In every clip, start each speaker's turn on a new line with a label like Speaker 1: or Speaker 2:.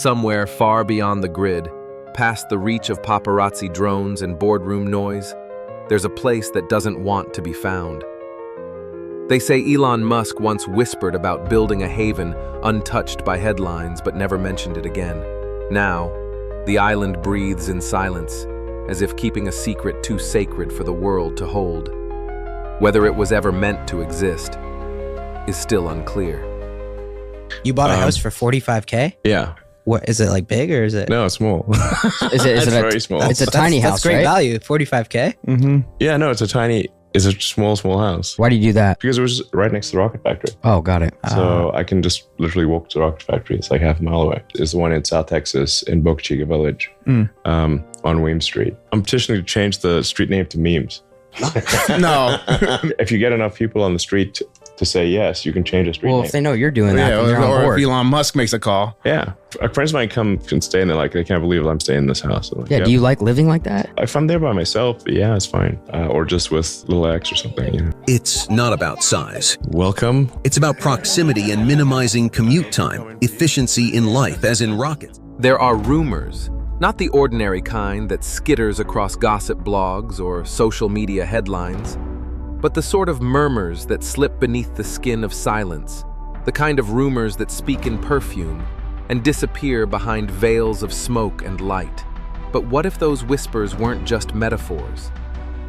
Speaker 1: Somewhere far beyond the grid, past the reach of paparazzi drones and boardroom noise, there's a place that doesn't want to be found. They say Elon Musk once whispered about building a haven untouched by headlines but never mentioned it again. Now, the island breathes in silence, as if keeping a secret too sacred for the world to hold. Whether it was ever meant to exist is still unclear.
Speaker 2: You bought a house for $45K?
Speaker 3: Yeah.
Speaker 2: What is it, like big or is it?
Speaker 3: No, it's small.
Speaker 4: Is it
Speaker 3: very small.
Speaker 4: It's a tiny house,
Speaker 2: That's great
Speaker 4: right?
Speaker 2: value. $45K?
Speaker 3: Mm-hmm. Yeah, no, it's a small house.
Speaker 4: Why do you do that?
Speaker 3: Because it was right next to the rocket factory.
Speaker 4: Oh, got it.
Speaker 3: So I can just literally walk to the rocket factory. It's like half a mile away. It's the one in South Texas in Boca Chica Village on Weems Street. I'm petitioning to change the street name to Memes.
Speaker 5: No.
Speaker 3: If you get enough people on the street to say yes, you can change a street
Speaker 4: Well,
Speaker 3: name.
Speaker 4: if they know you're doing that,
Speaker 5: Yeah,
Speaker 4: then they're on
Speaker 5: or
Speaker 4: board.
Speaker 5: if Elon Musk makes a call.
Speaker 3: Yeah. Friends of mine come and stay and they're like, they can't believe I'm staying in this house. Like,
Speaker 4: Yeah, do you like living like that?
Speaker 3: If I'm there by myself, yeah, it's fine. Or just with little X or something. You know.
Speaker 6: It's not about size.
Speaker 3: Welcome.
Speaker 6: It's about proximity and minimizing commute time, efficiency in life, as in rockets.
Speaker 1: There are rumors, not the ordinary kind that skitters across gossip blogs or social media headlines, but the sort of murmurs that slip beneath the skin of silence, the kind of rumors that speak in perfume and disappear behind veils of smoke and light. But what if those whispers weren't just metaphors?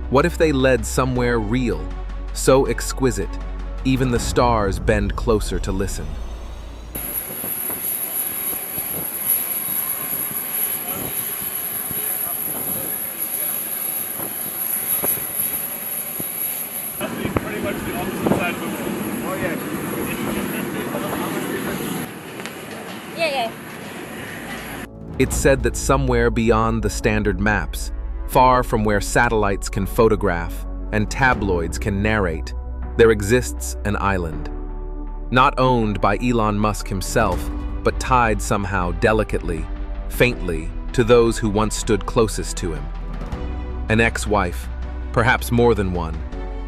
Speaker 1: What if they led somewhere real, so exquisite, even the stars bend closer to listen?
Speaker 7: Pretty much the opposite side of the world. Oh,
Speaker 8: Yeah.
Speaker 1: It's said that somewhere beyond the standard maps, far from where satellites can photograph and tabloids can narrate, there exists an island. Not owned by Elon Musk himself, but tied somehow delicately, faintly, to those who once stood closest to him. An ex-wife, perhaps more than one,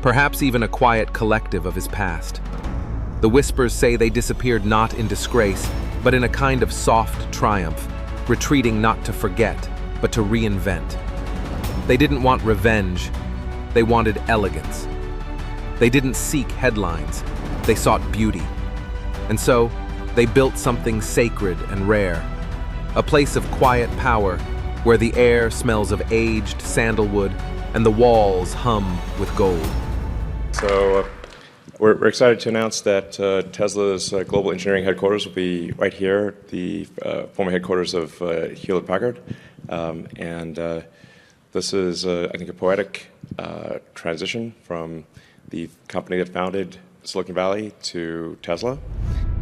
Speaker 1: perhaps even a quiet collective of his past. The whispers say they disappeared not in disgrace, but in a kind of soft triumph, retreating not to forget, but to reinvent. They didn't want revenge, they wanted elegance. They didn't seek headlines, they sought beauty. And so, they built something sacred and rare, a place of quiet power where the air smells of aged sandalwood and the walls hum with gold.
Speaker 3: So we're excited to announce that Tesla's global engineering headquarters will be right here, the former headquarters of Hewlett-Packard. This is, I think, a poetic transition from the company that founded Silicon Valley to Tesla.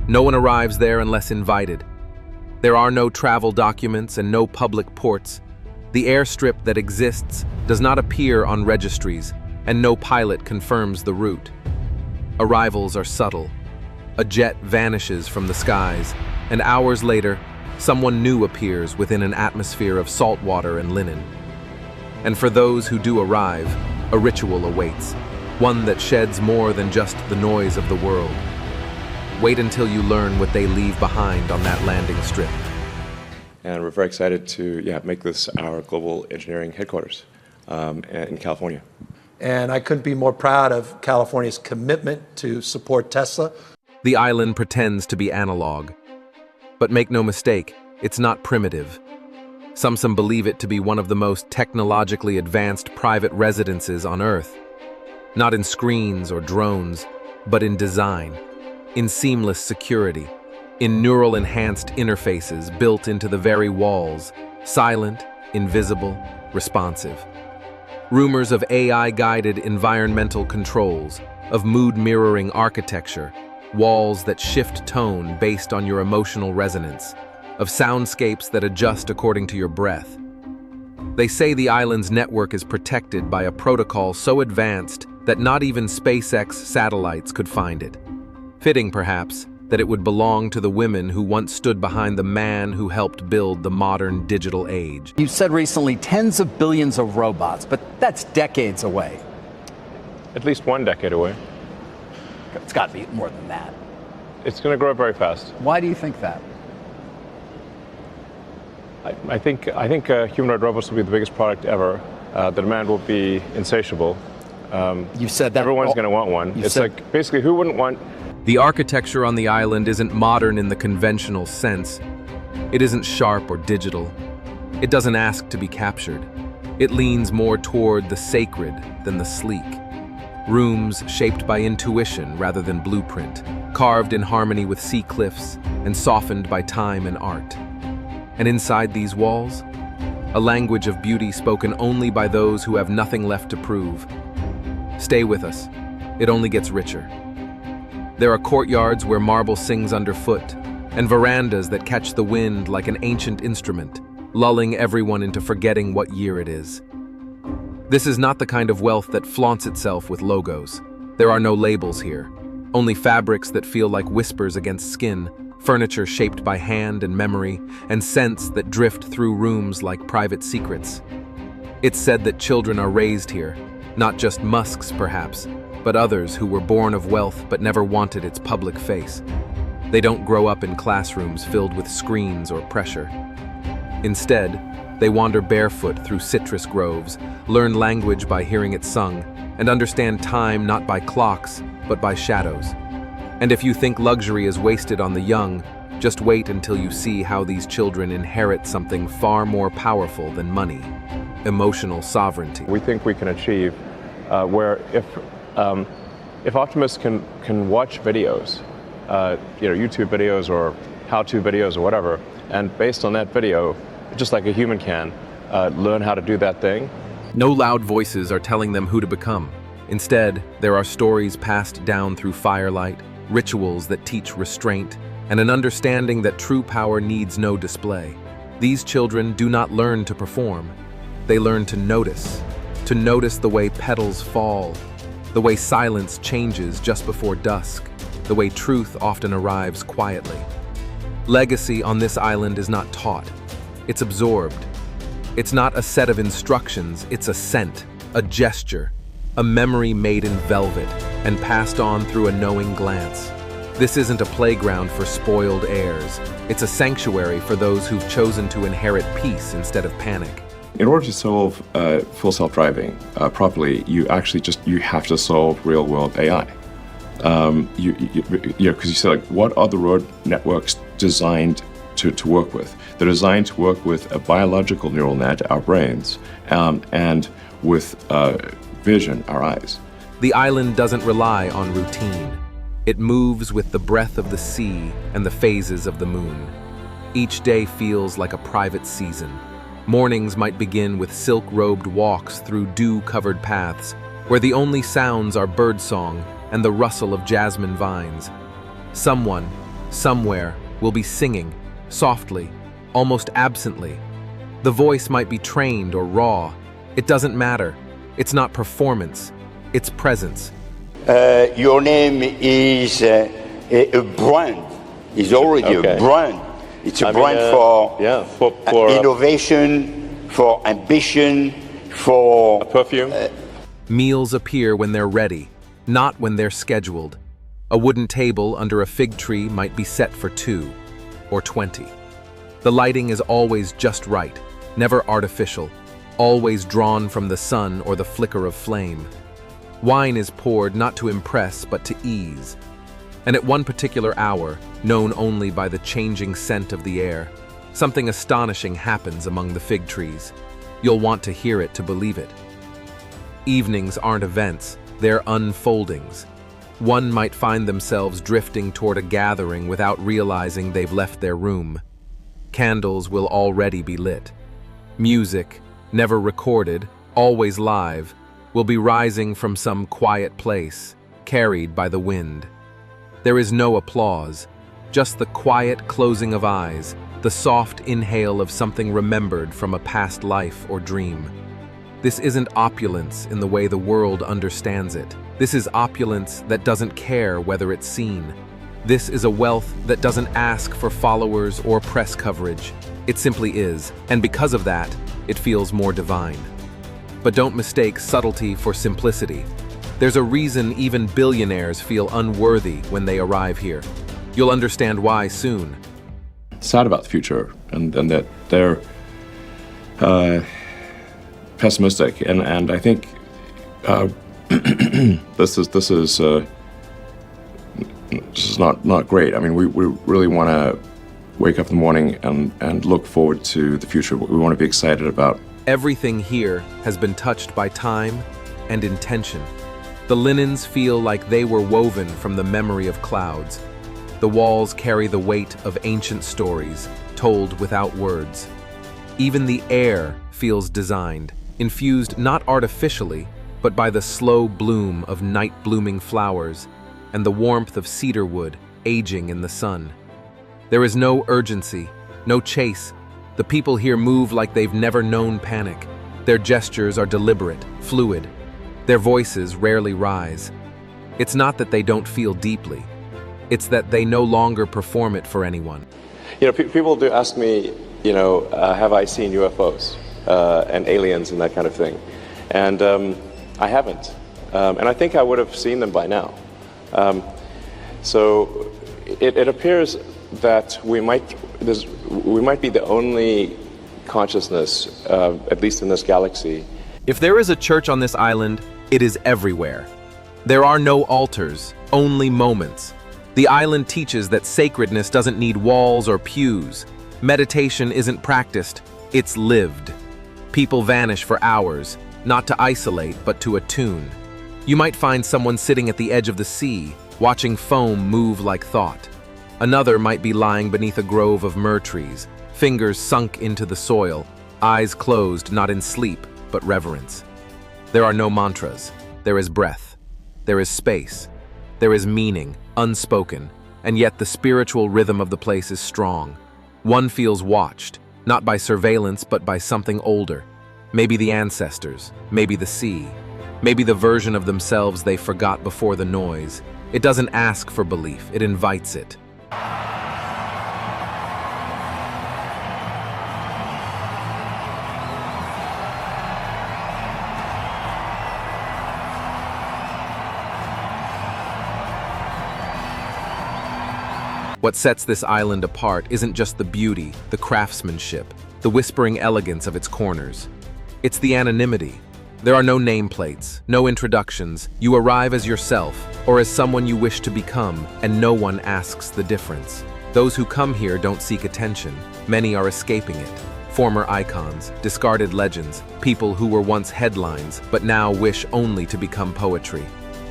Speaker 1: No one arrives there unless invited. There are no travel documents and no public ports. The airstrip that exists does not appear on registries, and no pilot confirms the route. Arrivals are subtle. A jet vanishes from the skies, and hours later, someone new appears within an atmosphere of salt water and linen. And for those who do arrive, a ritual awaits, one that sheds more than just the noise of the world. Wait until you learn what they leave behind on that landing strip.
Speaker 3: And we're very excited to make this our global engineering headquarters in California.
Speaker 9: And I couldn't be more proud of California's commitment to support Tesla.
Speaker 1: The island pretends to be analog. But make no mistake, it's not primitive. Some believe it to be one of the most technologically advanced private residences on Earth. Not in screens or drones, but in design, in seamless security, in neural-enhanced interfaces built into the very walls, silent, invisible, responsive. Rumors of AI-guided environmental controls, of mood-mirroring architecture, walls that shift tone based on your emotional resonance, of soundscapes that adjust according to your breath. They say the island's network is protected by a protocol so advanced that not even SpaceX satellites could find it. Fitting, perhaps, that it would belong to the women who once stood behind the man who helped build the modern digital age.
Speaker 10: You said recently tens of billions of robots, but that's decades away.
Speaker 3: At least 1 decade away.
Speaker 10: It's got to be more than that.
Speaker 3: It's going to grow very fast.
Speaker 10: Why do you think that?
Speaker 3: I think humanoid robots will be the biggest product ever. The demand will be insatiable.
Speaker 10: You've said that.
Speaker 3: Everyone's going to want one. It's
Speaker 10: said-
Speaker 3: like, basically, who wouldn't want...
Speaker 1: The architecture on the island isn't modern in the conventional sense. It isn't sharp or digital. It doesn't ask to be captured. It leans more toward the sacred than the sleek. Rooms shaped by intuition rather than blueprint, carved in harmony with sea cliffs and softened by time and art. And inside these walls, a language of beauty spoken only by those who have nothing left to prove. Stay with us. It only gets richer. There are courtyards where marble sings underfoot, and verandas that catch the wind like an ancient instrument, lulling everyone into forgetting what year it is. This is not the kind of wealth that flaunts itself with logos. There are no labels here, only fabrics that feel like whispers against skin, furniture shaped by hand and memory, and scents that drift through rooms like private secrets. It's said that children are raised here, not just Musks perhaps, but others who were born of wealth but never wanted its public face. They don't grow up in classrooms filled with screens or pressure. Instead, they wander barefoot through citrus groves, learn language by hearing it sung, and understand time not by clocks, but by shadows. And if you think luxury is wasted on the young, just wait until you see how these children inherit something far more powerful than money: emotional sovereignty.
Speaker 3: We think we can achieve where if Optimists can watch videos, YouTube videos or how-to videos or whatever, and based on that video, just like a human can, learn how to do that thing.
Speaker 1: No loud voices are telling them who to become. Instead, there are stories passed down through firelight, rituals that teach restraint, and an understanding that true power needs no display. These children do not learn to perform. They learn to notice the way petals fall, the way silence changes just before dusk, the way truth often arrives quietly. Legacy on this island is not taught. It's absorbed. It's not a set of instructions, it's a scent, a gesture, a memory made in velvet and passed on through a knowing glance. This isn't a playground for spoiled heirs. It's a sanctuary for those who've chosen to inherit peace instead of panic.
Speaker 3: In order to solve full self-driving properly, you have to solve real-world AI. Because you said, like, what are the road networks designed to work with? They're designed to work with a biological neural net, our brains, and with vision, our eyes.
Speaker 1: The island doesn't rely on routine. It moves with the breath of the sea and the phases of the moon. Each day feels like a private season. Mornings might begin with silk-robed walks through dew-covered paths, where the only sounds are birdsong and the rustle of jasmine vines. Someone, somewhere, will be singing, softly, almost absently. The voice might be trained or raw. It doesn't matter. It's not performance. It's presence.
Speaker 8: Your name is a brand. It's already a brand. It's a brand for innovation, for ambition, for
Speaker 3: perfume.
Speaker 1: Meals appear when they're ready, not when they're scheduled. A wooden table under a fig tree might be set for 2 or 20. The lighting is always just right, never artificial, always drawn from the sun or the flicker of flame. Wine is poured not to impress but to ease. And at one particular hour, known only by the changing scent of the air, something astonishing happens among the fig trees. You'll want to hear it to believe it. Evenings aren't events, they're unfoldings. One might find themselves drifting toward a gathering without realizing they've left their room. Candles will already be lit. Music, never recorded, always live, will be rising from some quiet place, carried by the wind. There is no applause, just the quiet closing of eyes, the soft inhale of something remembered from a past life or dream. This isn't opulence in the way the world understands it. This is opulence that doesn't care whether it's seen. This is a wealth that doesn't ask for followers or press coverage. It simply is, and because of that, it feels more divine. But don't mistake subtlety for simplicity. There's a reason even billionaires feel unworthy when they arrive here. You'll understand why soon.
Speaker 3: Sad about the future, and that pessimistic, and I think this is not great. I mean, we really want to wake up in the morning and look forward to the future. We want to be excited about.
Speaker 1: Everything here has been touched by time and intention. The linens feel like they were woven from the memory of clouds. The walls carry the weight of ancient stories, told without words. Even the air feels designed, infused not artificially, but by the slow bloom of night-blooming flowers and the warmth of cedar wood aging in the sun. There is no urgency, no chase. The people here move like they've never known panic. Their gestures are deliberate, fluid. Their voices rarely rise. It's not that they don't feel deeply. It's that they no longer perform it for anyone.
Speaker 11: You know, people do ask me, you know, have I seen UFOs and aliens and that kind of thing? And I haven't. And I think I would have seen them by now. So it appears that we might be the only consciousness, at least in this galaxy.
Speaker 1: If there is a church on this island, it is everywhere. There are no altars, only moments. The island teaches that sacredness doesn't need walls or pews. Meditation isn't practiced, it's lived. People vanish for hours, not to isolate, but to attune. You might find someone sitting at the edge of the sea, watching foam move like thought. Another might be lying beneath a grove of myrrh trees, fingers sunk into the soil, eyes closed not in sleep, but reverence. There are no mantras. There is breath. There is space. There is meaning, unspoken, and yet the spiritual rhythm of the place is strong. One feels watched, not by surveillance, but by something older. Maybe the ancestors, maybe the sea, maybe the version of themselves they forgot before the noise. It doesn't ask for belief, it invites it. What sets this island apart isn't just the beauty, the craftsmanship, the whispering elegance of its corners. It's the anonymity. There are no nameplates, no introductions. You arrive as yourself, or as someone you wish to become, and no one asks the difference. Those who come here don't seek attention. Many are escaping it. Former icons, discarded legends, people who were once headlines, but now wish only to become poetry.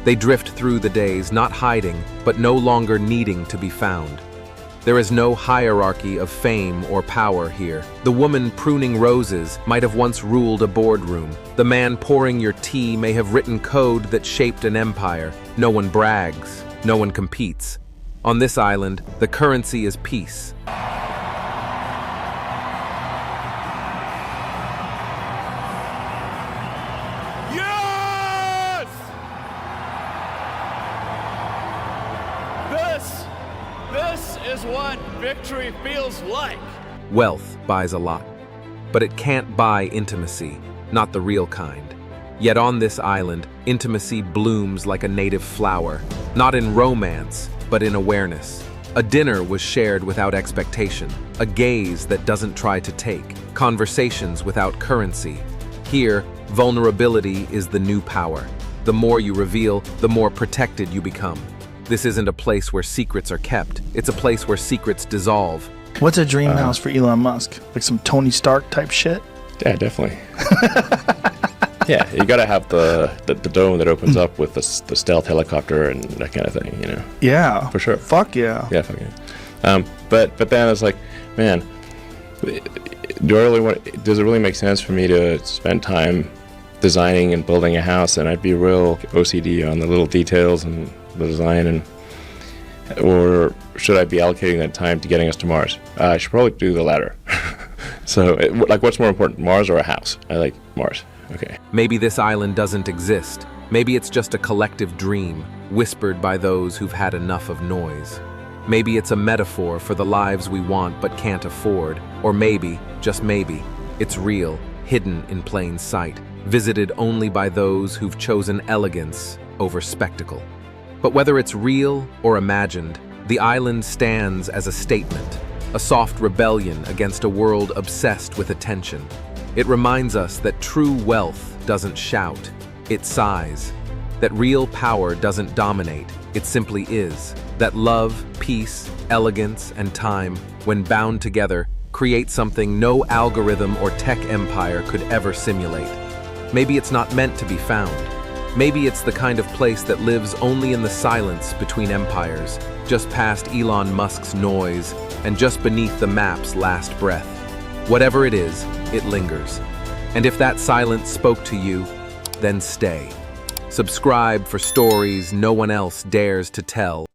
Speaker 1: They drift through the days, not hiding, but no longer needing to be found. There is no hierarchy of fame or power here. The woman pruning roses might have once ruled a boardroom. The man pouring your tea may have written code that shaped an empire. No one brags. No one competes. On this island, the currency is peace.
Speaker 7: This is what victory feels like.
Speaker 1: Wealth buys a lot, but it can't buy intimacy, not the real kind. Yet on this island, intimacy blooms like a native flower, not in romance, but in awareness. A dinner was shared without expectation, a gaze that doesn't try to take, conversations without currency. Here, vulnerability is the new power. The more you reveal, the more protected you become. This isn't a place where secrets are kept. It's a place where secrets dissolve.
Speaker 12: What's a dream house for Elon Musk? Like some Tony Stark type shit?
Speaker 11: Yeah, definitely. Yeah, you gotta have the dome that opens up with the stealth helicopter and that kind of thing, you know?
Speaker 12: Yeah.
Speaker 11: For sure.
Speaker 12: Fuck yeah.
Speaker 11: Yeah, fuck yeah. But then it's like, man, does it really make sense for me to spend time designing and building a house, and I'd be real OCD on the little details and the design, or should I be allocating that time to getting us to Mars? I should probably do the latter. So, what's more important, Mars or a house? I like Mars. Okay.
Speaker 1: Maybe this island doesn't exist. Maybe it's just a collective dream, whispered by those who've had enough of noise. Maybe it's a metaphor for the lives we want but can't afford. Or maybe, just maybe, it's real, hidden in plain sight, visited only by those who've chosen elegance over spectacle. But whether it's real or imagined, the island stands as a statement, a soft rebellion against a world obsessed with attention. It reminds us that true wealth doesn't shout, it sighs. That real power doesn't dominate, it simply is. That love, peace, elegance, and time, when bound together, create something no algorithm or tech empire could ever simulate. Maybe it's not meant to be found. Maybe it's the kind of place that lives only in the silence between empires, just past Elon Musk's noise, and just beneath the map's last breath. Whatever it is, it lingers. And if that silence spoke to you, then stay. Subscribe for stories no one else dares to tell.